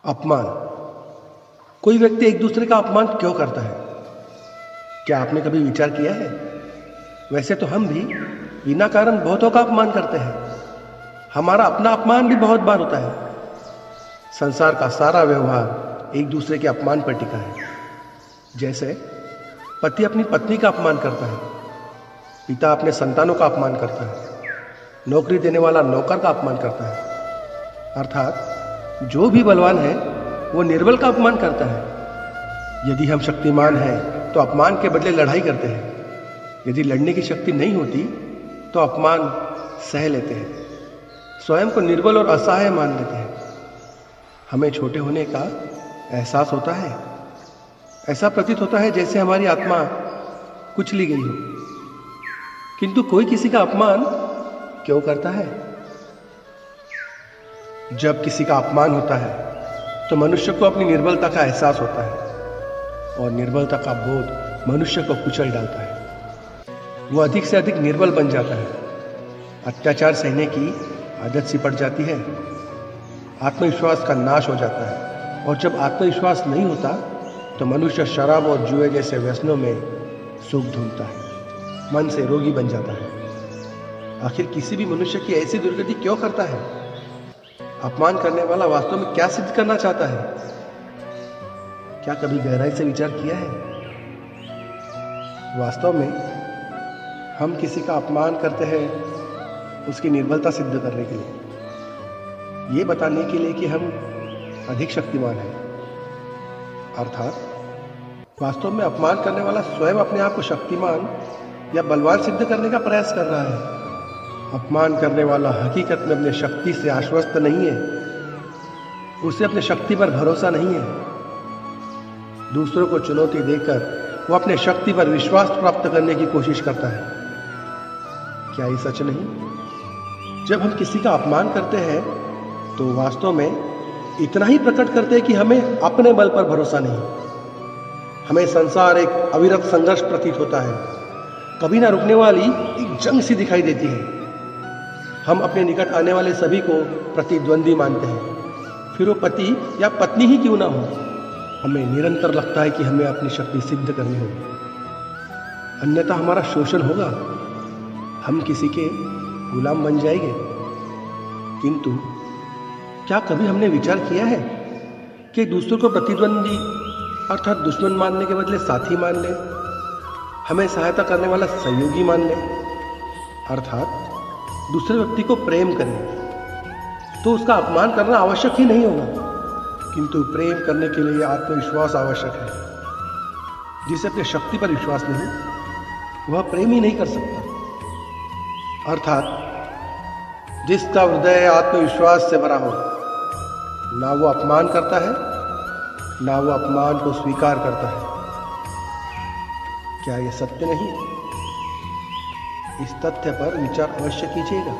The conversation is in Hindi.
अपमान। कोई व्यक्ति एक दूसरे का अपमान क्यों करता है? क्या आपने कभी विचार किया है? वैसे तो हम भी बिना कारण बहुतों का अपमान करते हैं। हमारा अपना अपमान भी बहुत बार होता है। संसार का सारा व्यवहार एक दूसरे के अपमान पर टिका है। जैसे पति अपनी पत्नी का अपमान करता है, पिता अपने संतानों का अपमान करता है, नौकरी देने वाला नौकर का अपमान करता है। अर्थात जो भी बलवान है वो निर्बल का अपमान करता है। यदि हम शक्तिमान हैं तो अपमान के बदले लड़ाई करते हैं। यदि लड़ने की शक्ति नहीं होती तो अपमान सह लेते हैं, स्वयं को निर्बल और असहाय मान लेते हैं। हमें छोटे होने का एहसास होता है। ऐसा प्रतीत होता है जैसे हमारी आत्मा कुचली गई हो। किंतु कोई किसी का अपमान क्यों करता है? जब किसी का अपमान होता है तो मनुष्य को अपनी निर्बलता का एहसास होता है और निर्बलता का बोध मनुष्य को कुचल डालता है। वो अधिक से अधिक निर्बल बन जाता है। अत्याचार सहने की आदत सी पड़ जाती है। आत्मविश्वास का नाश हो जाता है और जब आत्मविश्वास नहीं होता तो मनुष्य शराब और जुए जैसे व्यसनों में सुख ढूंढता है, मन से रोगी बन जाता है। आखिर किसी भी मनुष्य की ऐसी दुर्गति क्यों करता है? अपमान करने वाला वास्तव में क्या सिद्ध करना चाहता है? क्या कभी गहराई से विचार किया है? वास्तव में हम किसी का अपमान करते हैं उसकी निर्बलता सिद्ध करने के लिए, ये बताने के लिए कि हम अधिक शक्तिमान हैं। अर्थात वास्तव में अपमान करने वाला स्वयं अपने आप को शक्तिमान या बलवान सिद्ध करने का प्रयास कर रहा है। अपमान करने वाला हकीकत में अपने शक्ति से आश्वस्त नहीं है। उसे अपने शक्ति पर भरोसा नहीं है। दूसरों को चुनौती देकर वो अपने शक्ति पर विश्वास प्राप्त करने की कोशिश करता है। क्या ये सच नहीं? जब हम किसी का अपमान करते हैं तो वास्तव में इतना ही प्रकट करते हैं कि हमें अपने बल पर भरोसा नहीं। हमें संसार एक अविरत संघर्ष प्रतीत होता है, कभी ना रुकने वाली एक जंग सी दिखाई देती है। हम अपने निकट आने वाले सभी को प्रतिद्वंदी मानते हैं, फिर वो पति या पत्नी ही क्यों ना हो। हमें निरंतर लगता है कि हमें अपनी शक्ति सिद्ध करनी होगी, अन्यथा हमारा शोषण होगा, हम किसी के गुलाम बन जाएंगे। किंतु क्या कभी हमने विचार किया है कि दूसरों को प्रतिद्वंदी अर्थात दुश्मन मानने के बदले साथी मान ले, हमें सहायता करने वाला सहयोगी मान ले, अर्थात दूसरे व्यक्ति को प्रेम करें, तो उसका अपमान करना आवश्यक ही नहीं होगा। किंतु प्रेम करने के लिए आत्मविश्वास आवश्यक है। जिसे अपनी शक्ति पर विश्वास नहीं, वह प्रेम ही नहीं कर सकता। अर्थात जिसका हृदय आत्मविश्वास से भरा हो, ना वो अपमान करता है, ना वो अपमान को स्वीकार करता है। क्या यह सत्य नहीं? इस तथ्य पर विचार अवश्य कीजिएगा।